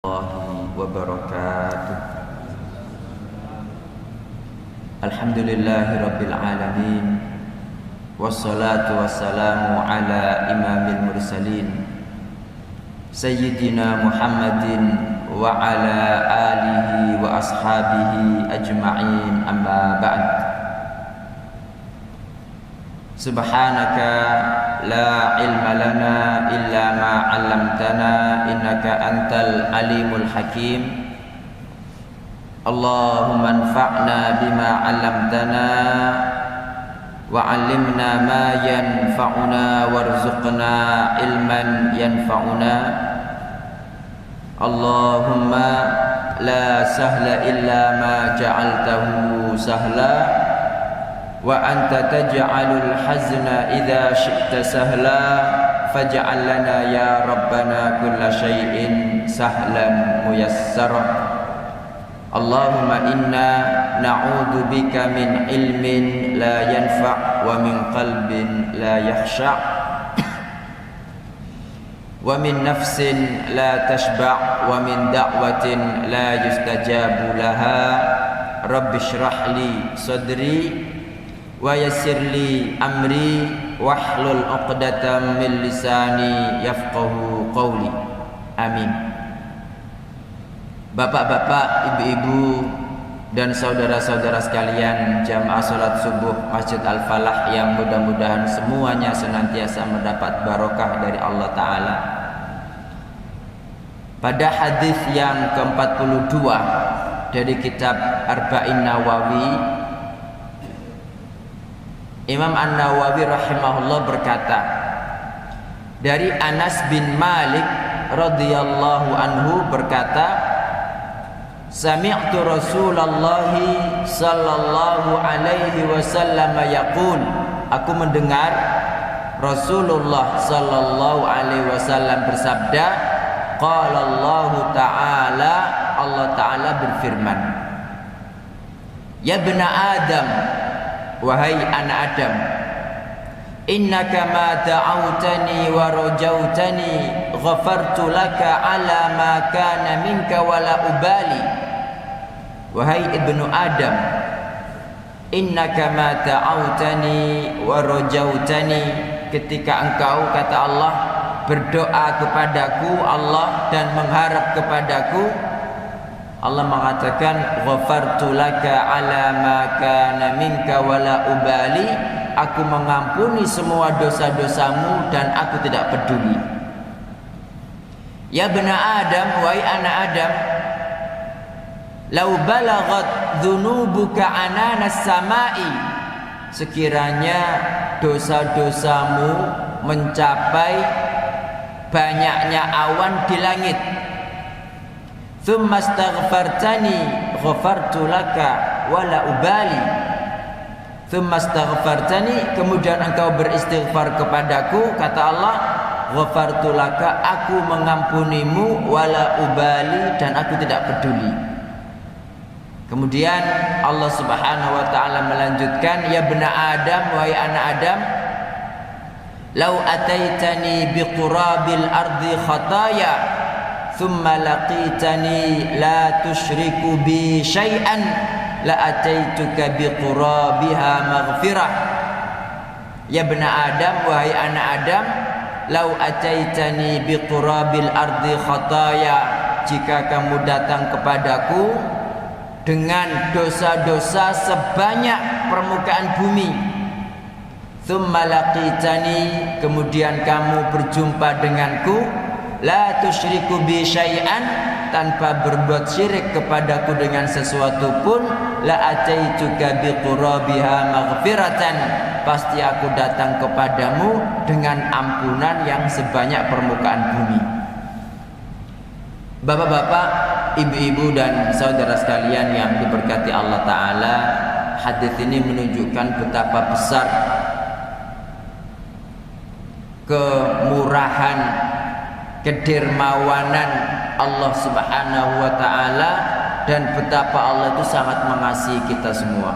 Warahmatullahi wabarakatuh. Alhamdulillahi rabbil alamin. Wassalatu wassalamu ala imamil mursalin Sayyidina Muhammadin wa ala alihi wa ashabihi ajma'in, amma ba'd. Subhanaka la ilma lana illa ma 'allamtana innaka antal alimul hakim. Allahumma anfa'na bima 'allamtana wa 'allimna ma yanfa'una warzuqna ilman yanfa'una. Allahumma la sahla illa ma ja'altahu sahla wa anta taj'alul hazna idza syi'ta sahla faj'al lana ya rabbana kulla syai'in sahlan muyassara. Allahumma inna na'udzu bika min ilmin la yanfa' wa min qalbin la yakhsha' wa min nafsin la tashba' wa min da'watin la yustajabu laha. Rabbi shrah li sadri wa yassir li amri wahlul 'uqdatam min lisani yafqahu qawli. Amin. Bapak-bapak, ibu-ibu dan saudara-saudara sekalian jamaah salat subuh Masjid Al-Falah yang mudah-mudahan semuanya senantiasa mendapat barokah dari Allah Ta'ala. Pada hadis yang ke-42 dari kitab Arba'in Nawawi, Imam An-Nawawi rahimahullah berkata, dari Anas bin Malik radhiyallahu anhu berkata, sami'tu Rasulullah sallallahu alaihi wasallam yaqul, aku mendengar Rasulullah sallallahu alaihi wasallam bersabda, qala Allah Ta'ala, Allah Ta'ala berfirman, ya bena Adam, wahai anak Adam, innaka ma da'awtani wa rajautani ghafartu laka ala ma kana minka wala ubali. Wahai ibnu Adam, innaka ma da'awtani wa rajautani, ketika engkau, kata Allah, berdoa kepadaku Allah dan mengharap kepadaku, Allah mengatakan ghafartu laka ala ma kana minka wala ubali, aku mengampuni semua dosa-dosamu dan aku tidak peduli. Ya bena Adam, wahai anak Adam, lau balaghat dzunubuka ananas samai, sekiranya dosa-dosamu mencapai banyaknya awan di langit, thumma astaghfartani ghafartu laka wala ubali, thumma astaghfartani, kemudian engkau beristighfar kepadaku, kata Allah, ghafartu laka, aku mengampunimu, wala ubali, dan aku tidak peduli. Kemudian Allah Subhanahu wa taala melanjutkan, ya bena Adam, wahai anak Adam, lau ataitani biqurabil ardi khataya thumma laqitani la tusyriku bi syai'an la ataituka biqurabiha maghfirah. Ya bena Adam, wahai anak Adam, lau ataitani biqurabil ardi khataya, jika kamu datang kepadaku dengan dosa-dosa sebanyak permukaan bumi, thumma laqitani, kemudian kamu berjumpa denganku, la tusyriku bi syai'an, tanpa berbuat syirik kepadaku dengan sesuatu pun, la ataituka biqurabiha maghfiratan, pasti aku datang kepadamu dengan ampunan yang sebanyak permukaan bumi. Bapak-bapak, ibu-ibu dan saudara sekalian yang diberkati Allah Ta'ala, hadis ini menunjukkan betapa besar kemurahan, kedermawanan Allah Subhanahu wa Ta'ala, dan betapa Allah itu sangat mengasihi kita semua.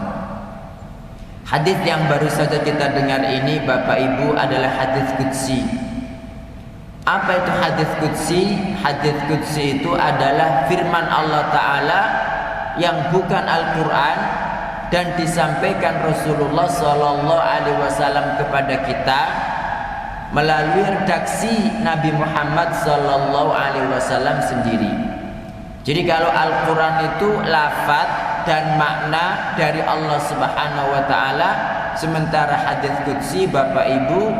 Hadis yang baru saja kita dengar ini, Bapak Ibu, adalah hadis qudsi. Apa itu hadis qudsi? Hadis qudsi itu adalah firman Allah Ta'ala yang bukan Al-Quran dan disampaikan Rasulullah Sallallahu Alaihi Wasallam kepada kita melalui redaksi Nabi Muhammad Sallallahu Alaihi Wasallam sendiri. Jadi kalau Al-Quran itu lafaz dan makna dari Allah Subhanahu Wa Ta'ala, sementara hadis qudsi Bapak Ibu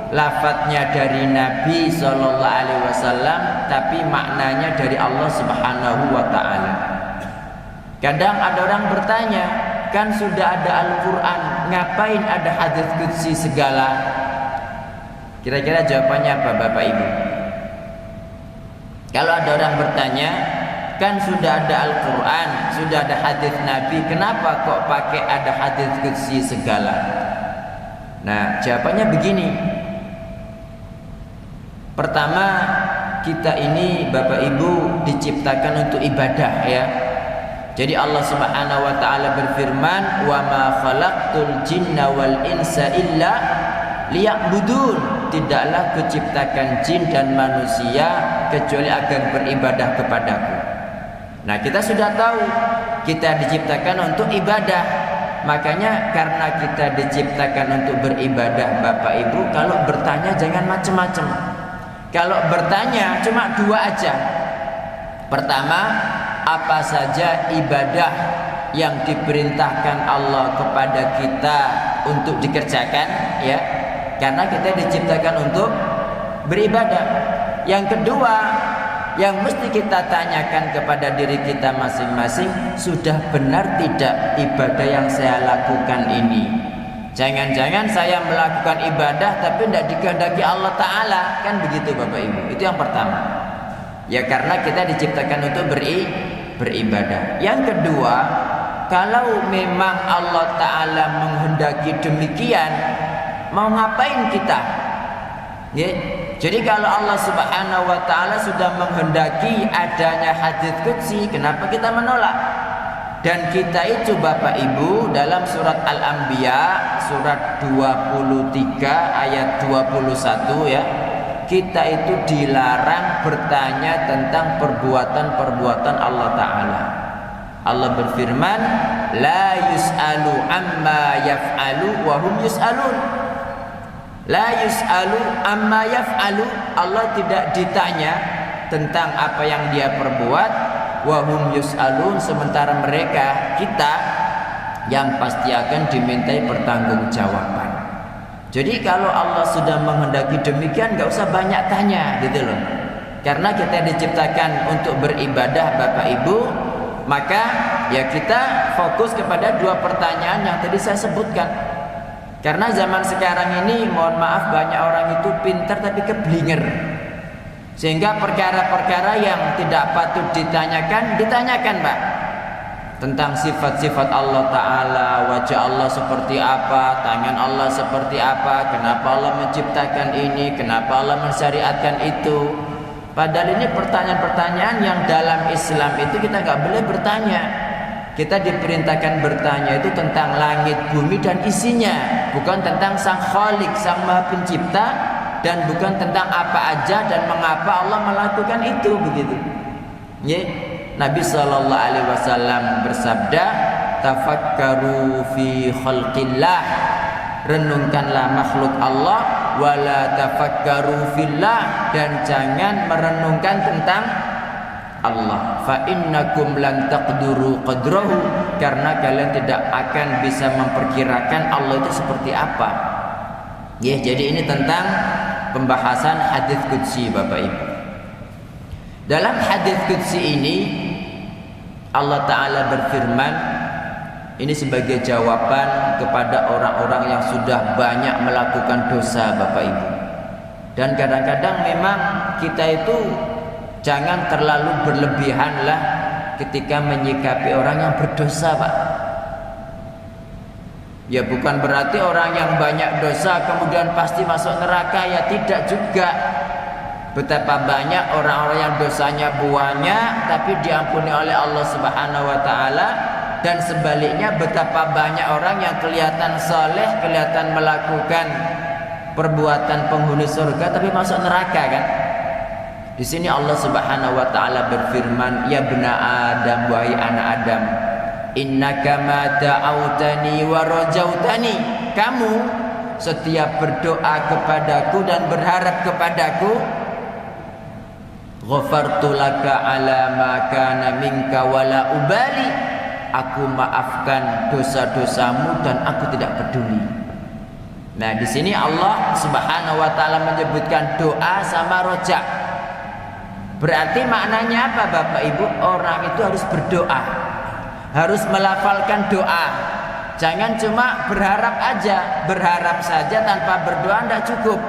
lafadznya dari Nabi Sallallahu Alaihi Wasallam, tapi maknanya dari Allah Subhanahu Wa Ta'ala. Kadang ada orang bertanya, kan sudah ada Al-Quran, ngapain ada hadis qudsi segala? Kira-kira jawabannya apa Bapak Ibu? Kalau ada orang bertanya, kan sudah ada Al-Quran, sudah ada hadis Nabi, kenapa kok pakai ada hadis qudsi segala? Nah, jawabannya begini. Pertama, kita ini Bapak Ibu diciptakan untuk ibadah ya. Jadi Allah Subhanahu wa taala berfirman, "Wa ma khalaqtul jinna wal insa illa liya'budun." Tidaklah kuciptakan jin dan manusia kecuali agar beribadah kepadaku. Nah, kita sudah tahu kita diciptakan untuk ibadah. Makanya karena kita diciptakan untuk beribadah Bapak Ibu, kalau bertanya jangan macam-macam. Kalau bertanya cuma dua aja. Pertama, apa saja ibadah yang diperintahkan Allah kepada kita untuk dikerjakan ya, karena kita diciptakan untuk beribadah. Yang kedua, yang mesti kita tanyakan kepada diri kita masing-masing, sudah benar tidak ibadah yang saya lakukan ini? Jangan-jangan saya melakukan ibadah tapi tidak dikehendaki Allah Ta'ala, kan begitu Bapak Ibu. Itu yang pertama ya, karena kita diciptakan untuk beribadah. Yang kedua, kalau memang Allah Ta'ala menghendaki demikian, mau ngapain kita ya? Jadi kalau Allah Subhanahu wa Ta'ala sudah menghendaki adanya hadis qudsi, kenapa kita menolak? Dan kita itu Bapak Ibu dalam surat Al-Anbiya surat 23 ayat 21 ya, kita itu dilarang bertanya tentang perbuatan-perbuatan Allah Ta'ala. Allah berfirman, la yus'alu amma yaf'alu wa hum yus'alun. La yus'alu amma yaf'alu, Allah tidak ditanya tentang apa yang dia perbuat, wa hum yus'alun, sementara mereka, kita yang pasti akan dimintai pertanggungjawaban. Jadi kalau Allah sudah menghendaki demikian, gak usah banyak tanya gitu loh. Karena kita diciptakan untuk beribadah Bapak Ibu, maka ya kita fokus kepada dua pertanyaan yang tadi saya sebutkan. Karena zaman sekarang ini, mohon maaf, banyak orang itu pintar tapi keblinger, sehingga perkara-perkara yang tidak patut ditanyakan, Pak. Tentang sifat-sifat Allah Ta'ala, wajah Allah seperti apa, tangan Allah seperti apa, kenapa Allah menciptakan ini, kenapa Allah mensyariatkan itu. Padahal ini pertanyaan-pertanyaan yang dalam Islam itu kita nggak boleh bertanya. Kita diperintahkan bertanya itu tentang langit, bumi dan isinya, bukan tentang Sang Khalik, Sang Maha Pencipta, dan bukan tentang apa aja dan mengapa Allah melakukan itu, begitu. Ya, Nabi Sallallahu Alaihi Wasallam bersabda, tafakkaru fi khalqillah, renungkanlah makhluk Allah, wala tafakkaru fillah, dan jangan merenungkan tentang Allah. Fa innakum lan taqduru qadrahu, karena kalian tidak akan bisa memperkirakan Allah itu seperti apa. Ya, jadi ini tentang pembahasan hadis qudsi Bapak Ibu. Dalam hadis qudsi ini Allah Ta'ala berfirman, ini sebagai jawaban kepada orang-orang yang sudah banyak melakukan dosa Bapak Ibu. Dan kadang-kadang memang kita itu jangan terlalu berlebihanlah ketika menyikapi orang yang berdosa, Pak. Ya bukan berarti orang yang banyak dosa kemudian pasti masuk neraka, ya tidak juga. Betapa banyak orang-orang yang dosanya banyak tapi diampuni oleh Allah Subhanahu wa Ta'ala, dan sebaliknya betapa banyak orang yang kelihatan soleh, kelihatan melakukan perbuatan penghuni surga tapi masuk neraka, kan? Di sini Allah Subhanahu wa taala berfirman, "Ya bena Adam, wahai anak Adam, innaka ma ta'autani wa rajautani." Kamu setiap berdoa kepadaku dan berharap kepadaku, ghafartu laka ala ma kana minka wala ubali. Aku maafkan dosa-dosamu dan aku tidak peduli. Nah, di sini Allah Subhanahu wa taala menyebutkan doa sama roja. Berarti maknanya apa Bapak Ibu? Orang itu harus berdoa, harus melafalkan doa. Jangan cuma berharap aja, berharap saja tanpa berdoa tidak cukup.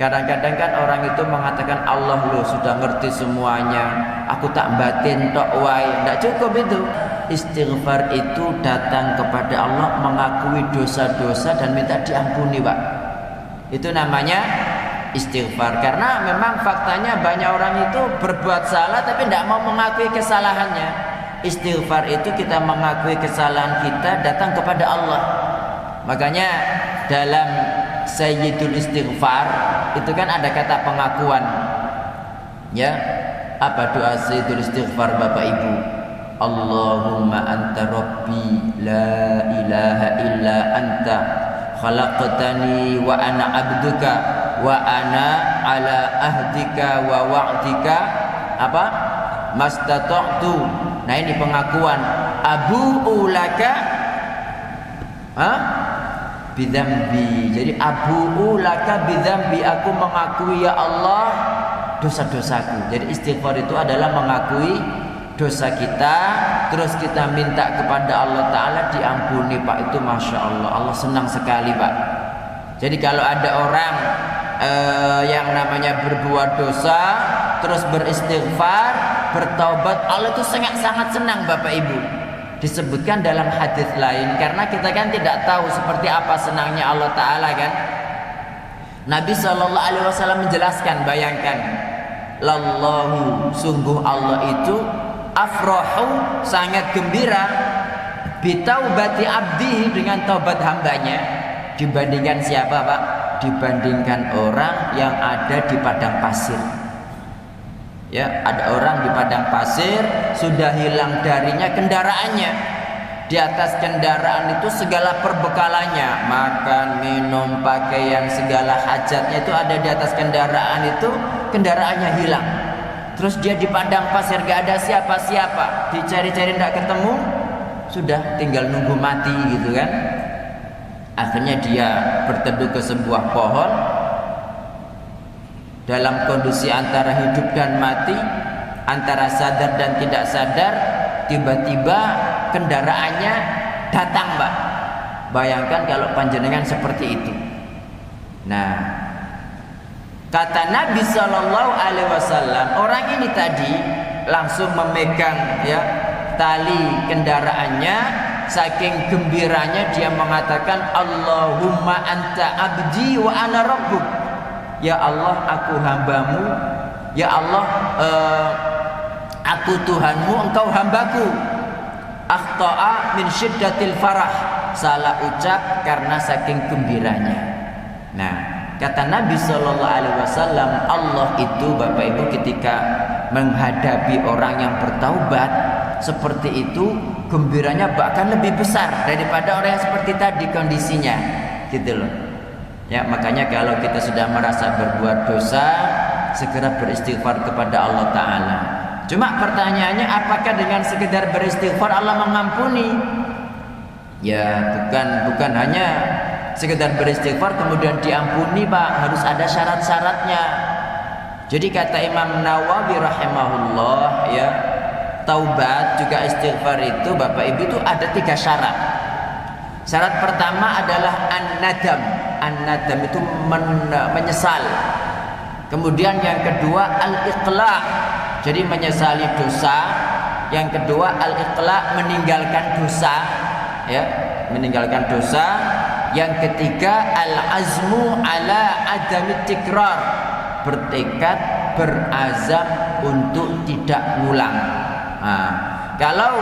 Kadang-kadang kan orang itu mengatakan, Allah loh sudah ngerti semuanya, aku tak batin tok wae. Tidak cukup itu. Istighfar itu datang kepada Allah, mengakui dosa-dosa dan minta diampuni, Pak. Itu namanya istighfar. Karena memang faktanya banyak orang itu berbuat salah tapi tidak mau mengakui kesalahannya. Istighfar itu kita mengakui kesalahan kita, datang kepada Allah. Makanya dalam Sayyidul Istighfar itu kan ada kata pengakuan. Ya, apa doa Sayyidul Istighfar Bapak Ibu? Allahumma anta rabbi la ilaha illa anta khalaqtani wa ana abduka wa ana ala ahdika wa wa'dika apa mastata'tu. Nah, ini pengakuan. Abu'u laka bidzambi. Jadi abu'u laka bidzambi, aku mengakui ya Allah dosa-dosaku. Jadi istighfar itu adalah mengakui dosa kita, terus kita minta kepada Allah Ta'ala diampuni, Pak. Itu Masya Allah, Allah senang sekali, Pak. Jadi kalau ada orang yang namanya berbuat dosa terus beristighfar, bertaubat, Allah itu sangat senang Bapak Ibu. Disebutkan dalam hadis lain, karena kita kan tidak tahu seperti apa senangnya Allah Ta'ala kan. Nabi SAW menjelaskan, bayangkan, lallahu, sungguh Allah itu afrahu, sangat gembira, bitaubati abdi, dengan taubat hambanya, dibandingkan siapa Pak? Dibandingkan orang yang ada di padang pasir. Ya, ada orang di padang pasir, sudah hilang darinya kendaraannya. Di atas kendaraan itu segala perbekalannya, makan, minum, pakaian, segala hajatnya itu ada di atas kendaraan itu, kendaraannya hilang. Terus dia di padang pasir, gak ada siapa-siapa, dicari-cari tidak ketemu, sudah tinggal nunggu mati gitu kan. Akhirnya dia berteduh ke sebuah pohon, dalam kondisi antara hidup dan mati, antara sadar dan tidak sadar. Tiba-tiba kendaraannya datang, Pak. Bayangkan kalau panjenengan seperti itu. Nah, kata Nabi SAW, orang ini tadi langsung memegang ya tali kendaraannya. Saking gembiranya dia mengatakan, Allahumma anta abdi wa ana rabbuk. Ya Allah, aku hambamu. Ya Allah, aku Tuhanmu, engkau hambaku. Akhta'a min syiddatil farah, salah ucap karena saking gembiranya. Nah, kata Nabi SAW, Allah itu Bapak Ibu ketika menghadapi orang yang bertaubat seperti itu, gembiranya bahkan lebih besar daripada orang yang seperti tadi kondisinya, gitu loh. Ya, makanya kalau kita sudah merasa berbuat dosa, segera beristighfar kepada Allah Ta'ala. Cuma pertanyaannya, apakah dengan sekedar beristighfar Allah mengampuni? Ya, bukan hanya sekedar beristighfar kemudian diampuni, Pak. Harus ada syarat-syaratnya. Jadi kata Imam Nawawi rahimahullah, ya, taubat juga istighfar itu Bapak Ibu itu ada 3 syarat. Syarat pertama adalah an-nadam. An-nadam itu menyesal. Kemudian yang kedua al-iqla', jadi menyesali dosa. Yang kedua al-iqla', meninggalkan dosa, ya, meninggalkan dosa. Yang ketiga al-azmu ala adamit tikrar, bertekad, berazam untuk tidak ngulang. Nah, kalau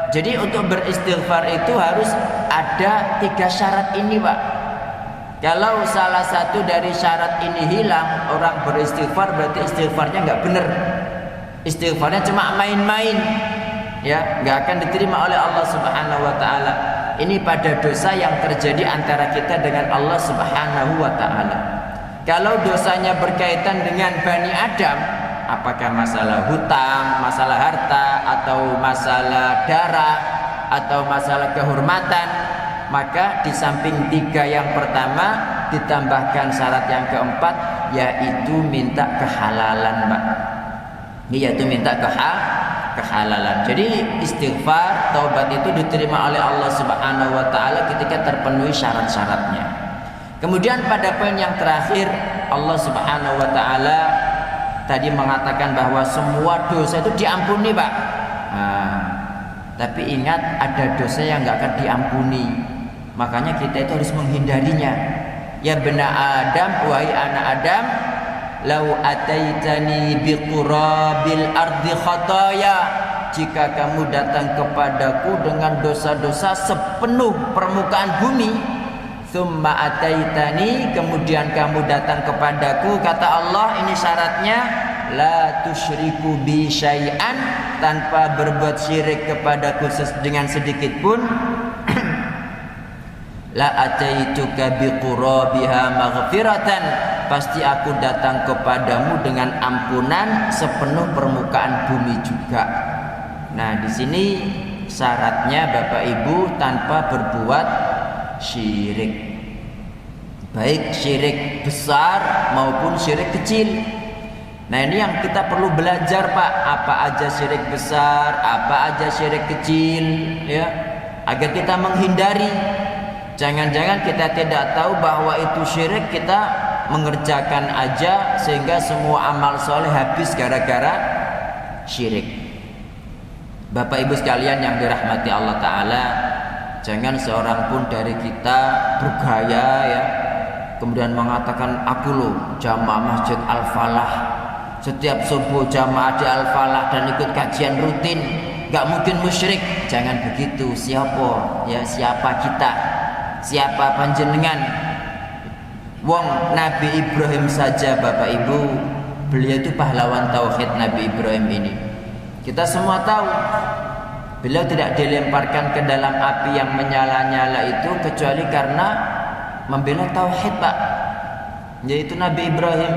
jadi untuk beristighfar itu harus ada 3 syarat ini, Pak. Kalau salah satu dari syarat ini hilang, orang beristighfar berarti istighfarnya nggak benar. Istighfarnya cuma main-main, ya, nggak akan diterima oleh Allah Subhanahu wa taala. Ini pada dosa yang terjadi antara kita dengan Allah Subhanahu wa taala. Kalau dosanya berkaitan dengan Bani Adam, apakah masalah hutang, masalah harta, atau masalah darah, atau masalah kehormatan, maka di samping 3 yang pertama ditambahkan syarat yang keempat, yaitu minta kehalalan, Pak. Yaitu minta kehalalan. Jadi istighfar, taubat itu diterima oleh Allah Subhanahu wa taala ketika terpenuhi syarat-syaratnya. Kemudian pada poin yang terakhir, Allah Subhanahu wa taala tadi mengatakan bahwa semua dosa itu diampuni, Pak. Tapi ingat, ada dosa yang enggak akan diampuni. Makanya kita itu harus menghindarinya. Ya bena Adam, wahai anak Adam, lau ataitani biqurabil ardi khataya, jika kamu datang kepadaku dengan dosa-dosa sepenuh permukaan bumi, tsumma ataitani, kemudian kamu datang kepadaku, kata Allah, ini syaratnya, la tusyriku bi syai'an, tanpa berbuat syirik kepadaku dengan sedikit pun, la ataituka biqurabiha maghfiratan, pasti aku datang kepadamu dengan ampunan sepenuh permukaan bumi juga. Nah, di sini syaratnya Bapak Ibu tanpa berbuat syirik, baik syirik besar maupun syirik kecil. Nah, ini yang kita perlu belajar, Pak. Apa aja syirik besar, apa aja syirik kecil, ya, agar kita menghindari. Jangan-jangan kita tidak tahu bahwa itu syirik, kita mengerjakan aja sehingga semua amal soleh habis gara-gara syirik. Bapak Ibu sekalian yang dirahmati Allah Ta'ala, jangan seorang pun dari kita bergaya, ya, kemudian mengatakan, aku loh jamaah Masjid Al-Falah, setiap subuh jamaah di Al-Falah dan ikut kajian rutin, gak mungkin musyrik. Jangan begitu. Siapa? Ya, siapa kita? Siapa panjenengan? Wong Nabi Ibrahim saja, Bapak Ibu, beliau itu pahlawan tauhid. Nabi Ibrahim ini kita semua tahu, beliau tidak dilemparkan ke dalam api yang menyala-nyala itu kecuali karena membela tauhid, Pak, yaitu Nabi Ibrahim.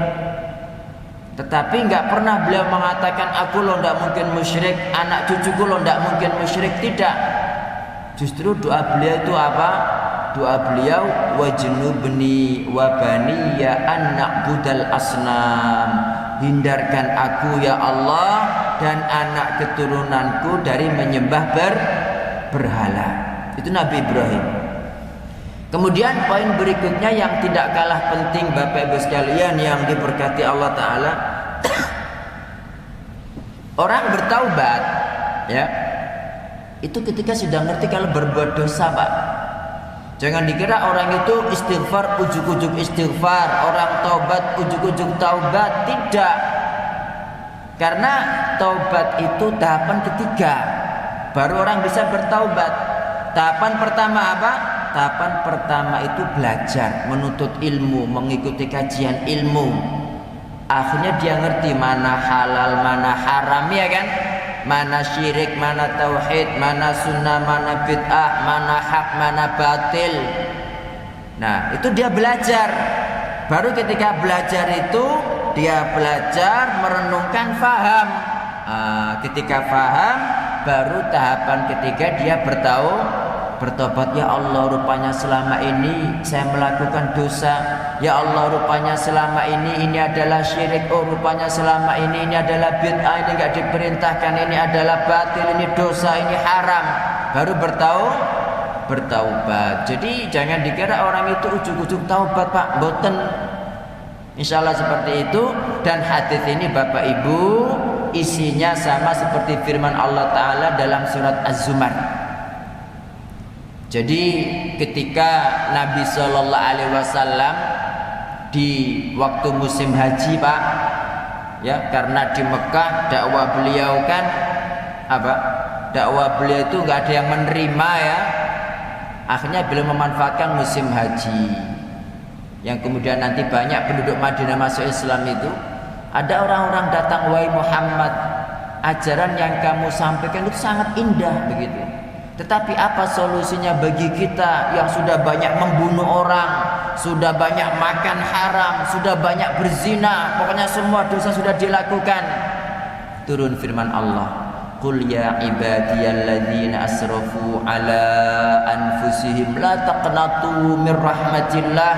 Tetapi nggak pernah beliau mengatakan, aku lo nggak mungkin musyrik, anak cucuku lo nggak mungkin musyrik. Tidak. Justru doa beliau itu apa? Doa beliau, wajnubni wa baniya an na'budal asnam, hindarkan aku ya Allah dan anak keturunanku dari menyembah berhala. Itu Nabi Ibrahim. Kemudian poin berikutnya yang tidak kalah penting, Bapak Ibu sekalian yang diberkati Allah Ta'ala, orang bertaubat, ya, itu ketika sudah ngerti kalau berbuat dosa, Pak. Jangan dikira orang itu istighfar ujuk-ujuk istighfar, orang taubat ujuk-ujuk taubat. Tidak. Karena taubat itu tahapan ketiga, baru orang bisa bertaubat. Tahapan pertama apa? Tahapan pertama itu belajar, menuntut ilmu, mengikuti kajian ilmu. Akhirnya dia ngerti mana halal, mana haram, ya kan? Mana syirik, mana tauhid, mana sunnah, mana bid'ah, mana hak, mana batil. Nah, itu dia belajar. Baru ketika belajar itu dia belajar merenungkan, faham. Ketika faham, baru tahapan ketiga dia bertobat. Ya Allah, rupanya selama ini saya melakukan dosa. Ya Allah, rupanya selama ini adalah syirik. Oh, rupanya selama ini adalah bid'ah, ini enggak diperintahkan, ini adalah batil, ini dosa, ini haram. Baru bertaubat. Jadi jangan dikira orang itu ujuk-ujuk taubat, Pak. Boten. Insyaallah seperti itu. Dan hadis ini Bapak Ibu isinya sama seperti firman Allah Ta'ala dalam surat Az-Zumar. Jadi ketika Nabi Shallallahu Alaihi Wasallam di waktu musim haji, Pak, ya, karena di Mekah dakwah beliau kan apa? Dakwah beliau itu nggak ada yang menerima, ya. Akhirnya beliau memanfaatkan musim haji. yang kemudian nanti banyak penduduk Madinah masuk Islam itu, ada orang-orang datang, wahai Muhammad, ajaran yang kamu sampaikan itu sangat indah begitu. Tetapi apa solusinya bagi kita yang sudah banyak membunuh orang, sudah banyak makan haram, sudah banyak berzina, pokoknya semua dosa sudah dilakukan. Turun firman Allah, Qul ya ibadiyalladzina asrafu ala anfusihim la taqnatu min rahmatillah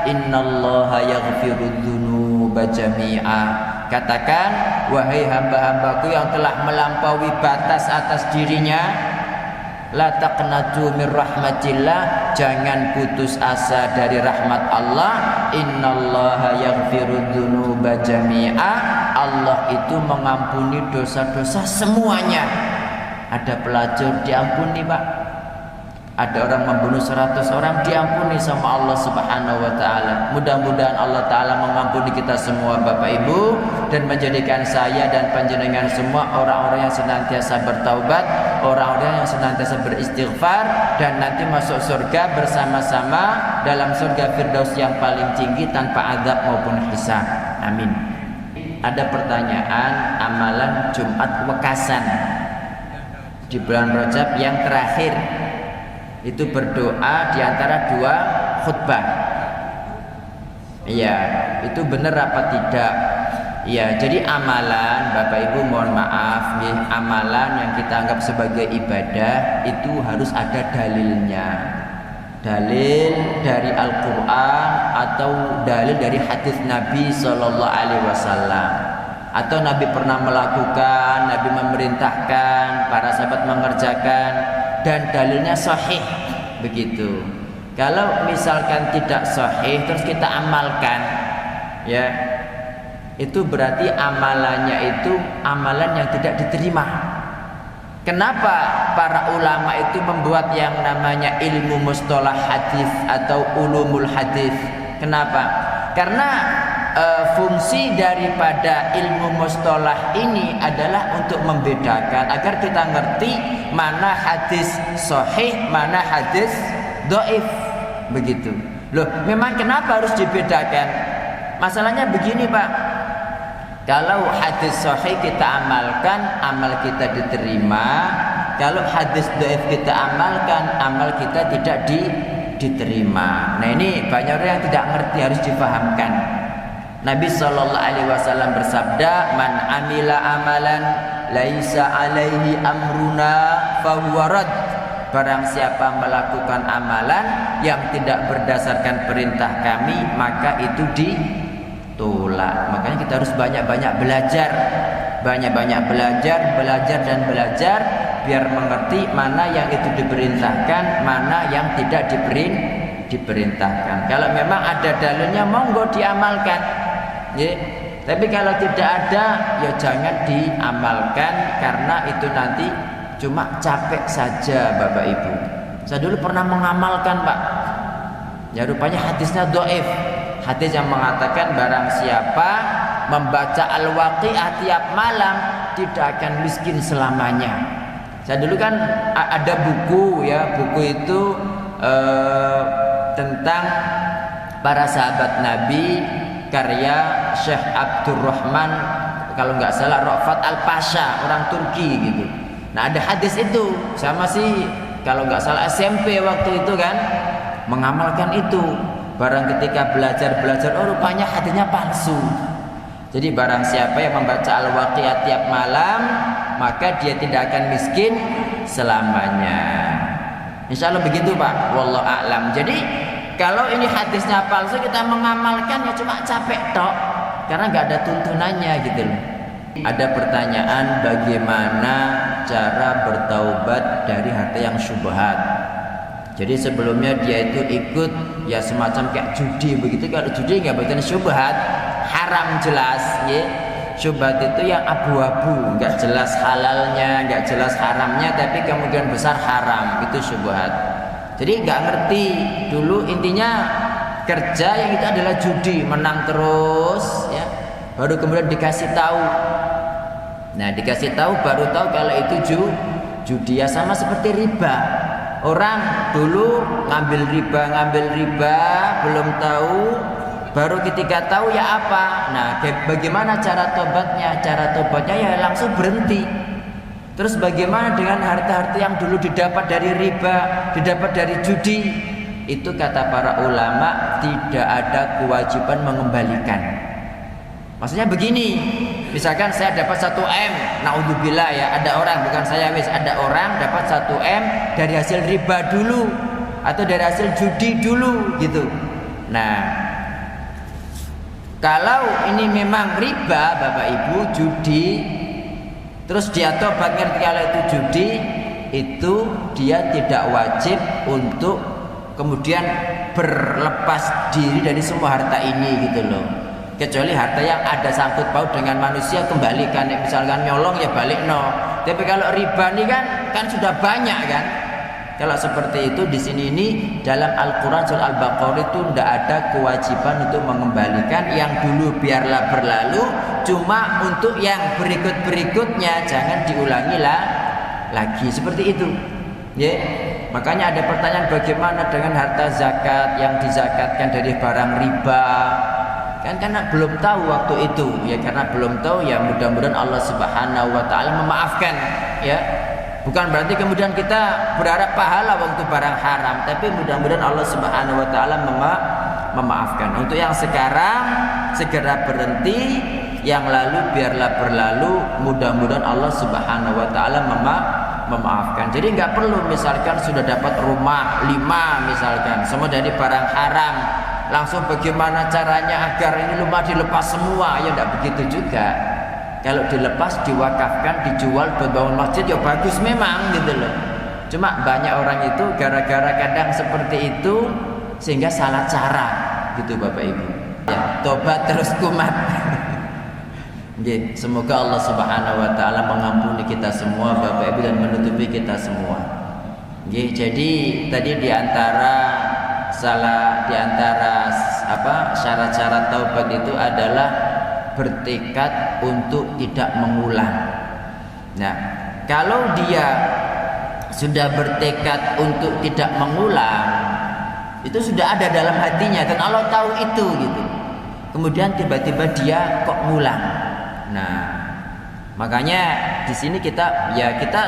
innallaha yaghfirudz dzunuba jami'a. Katakan, wahai hamba-hambaku yang telah melampaui batas atas dirinya, la taqnatu min rahmatillah, jangan putus asa dari rahmat Allah. Innallaha yaghfirudz dzunuba jami'a, Allah itu mengampuni dosa-dosa semuanya. Ada pelacur diampuni, Pak. Ada orang membunuh 100 orang diampuni sama Allah Subhanahu wa taala. Mudah-mudahan Allah taala mengampuni kita semua Bapak Ibu, dan menjadikan saya dan panjenengan semua orang-orang yang senantiasa bertaubat, orang-orang yang senantiasa beristighfar, dan nanti masuk surga bersama-sama dalam surga Firdaus yang paling tinggi tanpa azab maupun hisab. Amin. Ada pertanyaan amalan Jumat Wekasan di bulan Rajab yang terakhir, itu berdoa di antara 2 khutbah. Iya, itu benar apa tidak? Iya, jadi amalan, Bapak Ibu mohon maaf nih, amalan yang kita anggap sebagai ibadah itu harus ada dalilnya. Dalil dari Al-Quran atau dalil dari hadis Nabi Sallallahu Alaihi Wasallam, atau Nabi pernah melakukan, Nabi memerintahkan, para sahabat mengerjakan, dan dalilnya sahih begitu. Kalau misalkan tidak sahih terus kita amalkan, ya itu berarti amalannya itu amalan yang tidak diterima. Kenapa para ulama itu membuat yang namanya ilmu mustalah hadis atau ulumul hadis? Kenapa? Karena fungsi daripada ilmu mustalah ini adalah untuk membedakan agar kita ngerti mana hadis sahih, mana hadis dhaif, begitu. Loh, memang kenapa harus dibedakan? Masalahnya begini, Pak. Kalau hadis sahih kita amalkan, amal kita diterima. Kalau hadis dhaif kita amalkan, amal kita tidak diterima. Nah, ini banyak orang yang tidak ngerti, harus difahamkan. Nabi Sallallahu Alaihi Wasallam bersabda, man amila amalan laisa alaihi amruna fahuwa rad. Barang siapa melakukan amalan yang tidak berdasarkan perintah kami, maka itu ditolak. Makanya kita harus banyak-banyak belajar, banyak-banyak belajar dan belajar, biar mengerti mana yang itu diperintahkan, mana yang tidak diperintahkan. Kalau memang ada dalilnya, monggo diamalkan, ya. Tapi kalau tidak ada, ya jangan diamalkan, karena itu nanti cuma capek saja, Bapak Ibu. Saya dulu pernah mengamalkan, Pak. Ya rupanya hadisnya dhaif. Hadis yang mengatakan barang siapa membaca Al-Waqi'ah tiap malam tidak akan miskin selamanya. Saya dulu kan ada buku, ya, buku itu tentang para sahabat Nabi, karya Syekh Abdurrahman, kalau nggak salah Ra'fat Al-Pasha, orang Turki gitu. Nah, ada hadis itu. Saya masih kalau nggak salah SMP waktu itu kan, mengamalkan itu. Barang ketika belajar, oh rupanya hadisnya palsu. Jadi barang siapa yang membaca Al-Waqi'ah tiap malam, maka dia tidak akan miskin selamanya. Insya Allah begitu, Pak. Wallahu a'lam. Jadi kalau ini hadisnya palsu, kita mengamalkan ya cuma capek tok, karena nggak ada tuntunannya gitu loh. Ada pertanyaan, bagaimana cara bertaubat dari harta yang syubhat? Jadi sebelumnya dia itu ikut ya semacam kayak judi begitu. Kalau judi nggak berarti syubhat, haram jelas, ya. Syubhat itu yang abu-abu, nggak jelas halalnya, nggak jelas haramnya, tapi kemudian besar haram, itu syubhat. Jadi nggak ngerti dulu, intinya kerja yang itu adalah judi, menang terus, ya. Baru kemudian dikasih tahu. Nah, dikasih tahu baru tahu kalau itu judi, ya sama seperti riba. orang dulu ngambil riba, belum tahu, baru ketika tahu ya apa. Nah, bagaimana cara tobatnya? Cara tobatnya ya langsung berhenti. Terus bagaimana dengan harta-harta yang dulu didapat dari riba, didapat dari judi? Itu kata para ulama tidak ada kewajiban mengembalikan. Maksudnya begini, misalkan saya dapat 1M, naudzubillah ya, ada orang, bukan saya, ada orang dapat 1M dari hasil riba dulu atau dari hasil judi dulu gitu. Nah, kalau ini memang riba Bapak Ibu, judi, terus dia tobat ngerti kalau itu judi, itu dia tidak wajib untuk kemudian berlepas diri dari semua harta ini gitu loh. Kecuali harta yang ada sangkut paut dengan manusia, kembalikan. Misalkan nyolong ya balik no. Tapi kalau riba ini kan sudah banyak kan. Kalau seperti itu di sini ini dalam Al-Quran surah Al-Baqarah itu tidak ada kewajiban untuk mengembalikan. Yang dulu biarlah berlalu, cuma untuk yang berikut-berikutnya jangan diulangi lagi seperti itu. Ya. Makanya ada pertanyaan bagaimana dengan harta zakat yang dizakatkan dari barang riba? Kan karena belum tahu waktu itu ya, karena belum tahu ya, mudah-mudahan Allah Subhanahu wa taala memaafkan ya. Bukan berarti kemudian kita berharap pahala waktu barang haram, tapi mudah-mudahan Allah Subhanahu wa taala memaafkan. Untuk yang sekarang segera berhenti, yang lalu biarlah berlalu, mudah-mudahan Allah Subhanahu wa taala memaafkan. Jadi nggak perlu misalkan sudah dapat rumah 5 misalkan semua dari barang haram, langsung bagaimana caranya agar ini rumah dilepas semua, ya tidak begitu juga. Kalau dilepas, diwakafkan, dijual buat bangun masjid ya bagus memang gitu loh. Cuma banyak orang itu gara-gara kadang seperti itu sehingga salah cara gitu Bapak Ibu ya, tobat terus kumat. Semoga Allah Subhanahu wa taala mengampuni kita semua Bapak Ibu dan menutupi kita semua. Jadi tadi diantara syarat-syarat taubat itu adalah bertekad untuk tidak mengulang. Nah, kalau dia sudah bertekad untuk tidak mengulang, itu sudah ada dalam hatinya dan Allah tahu itu gitu. Kemudian tiba-tiba dia kok ngulang. Nah, makanya di sini kita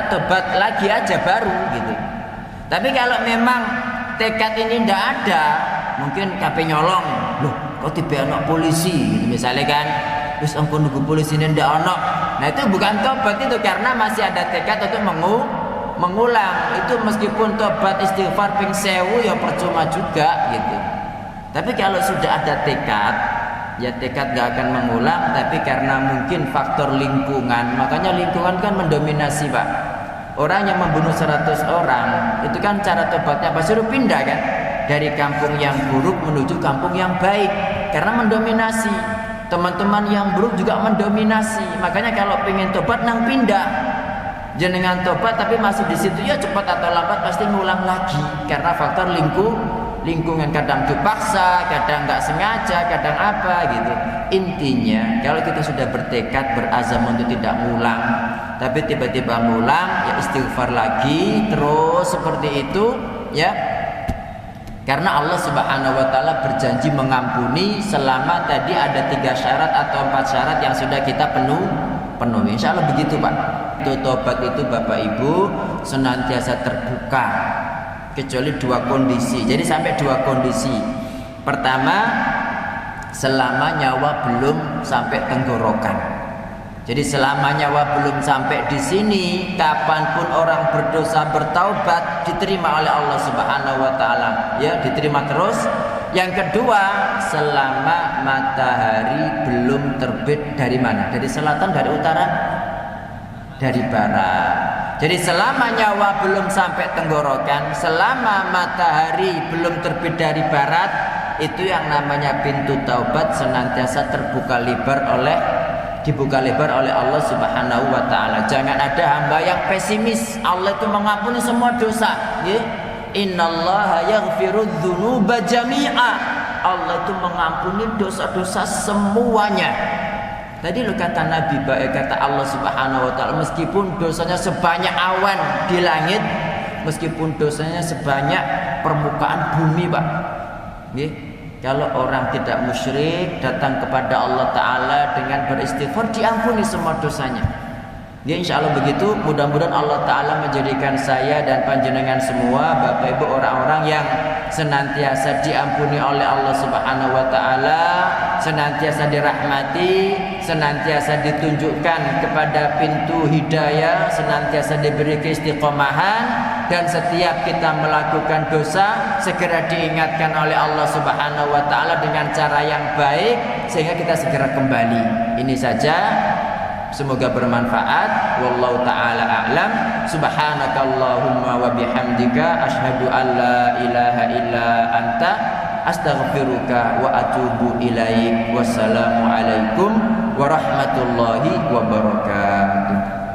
tobat lagi aja baru gitu. Tapi kalau memang tekad ini tidak ada, mungkin KP nyolong, loh kok tiba anak polisi gitu misalnya kan, terus engkau nunggu polisi ini tidak anak. Nah itu bukan tobat itu, karena masih ada tekad untuk mengulang. Itu meskipun tobat istighfar ping 1000 ya percuma juga gitu. Tapi kalau sudah ada tekad, ya tekad gak akan mengulang. Tapi karena mungkin faktor lingkungan, makanya lingkungan kan mendominasi Pak. Orang yang membunuh 100 orang itu kan cara tobatnya pasti suruh pindah kan, dari kampung yang buruk menuju kampung yang baik, karena mendominasi. Teman-teman yang buruk juga mendominasi. Makanya kalau pengen tobat nang pindah, jenengan tobat tapi masih di situ ya cepat atau lambat pasti ngulang lagi, karena faktor lingkungan. Kadang dipaksa, kadang nggak sengaja, kadang apa gitu. Intinya kalau kita sudah bertekad, berazam untuk tidak ngulang, tapi tiba-tiba ngulang, ya istighfar lagi terus seperti itu ya. Karena Allah Subhanahu wa taala berjanji mengampuni selama tadi ada 3 syarat atau 4 syarat yang sudah kita penuhi. Insya Allah begitu Pak. Itu tobat itu Bapak Ibu senantiasa terbuka, kecuali 2 kondisi. Jadi sampai 2 kondisi. Pertama, selama nyawa belum sampai tenggorokan. Jadi selama nyawa belum sampai di sini, kapanpun orang berdosa bertaubat diterima oleh Allah Subhanahu wa taala. Ya, diterima terus. Yang kedua, selama matahari belum terbit dari mana? Dari selatan, dari utara, dari barat. Jadi selama nyawa belum sampai tenggorokan, selama matahari belum terbit dari barat, itu yang namanya pintu taubat senantiasa dibuka lebar oleh Allah Subhanahu wa taala. Jangan ada hamba yang pesimis. Allah itu mengampuni semua dosa, ya. Innallaha yaghfirudz dzunuba jami'a. Allah itu mengampuni dosa-dosa semuanya. Tadi lo kata Nabi, kata Allah Subhanahu wa taala, meskipun dosanya sebanyak awan di langit, meskipun dosanya sebanyak permukaan bumi, Pak. Nggih. Kalau orang tidak musyrik datang kepada Allah Ta'ala dengan beristighfar, diampuni semua dosanya. Ya, insya Allah begitu. Mudah-mudahan Allah Ta'ala menjadikan saya dan panjenengan semua, Bapak Ibu, orang-orang yang senantiasa diampuni oleh Allah Subhanahu wa Ta'ala, senantiasa dirahmati, senantiasa ditunjukkan kepada pintu hidayah, senantiasa diberi keistiqomahan, dan setiap kita melakukan dosa segera diingatkan oleh Allah Subhanahu wa Ta'ala dengan cara yang baik sehingga kita segera kembali. Ini saja, semoga bermanfaat. Wallahu ta'ala a'lam. Subhanakallahumma wa bihamdika asyhadu an la ilaha illa anta astaghfiruka wa atubu ilaik. Wassalamu alaikum warahmatullahi wabarakatuh.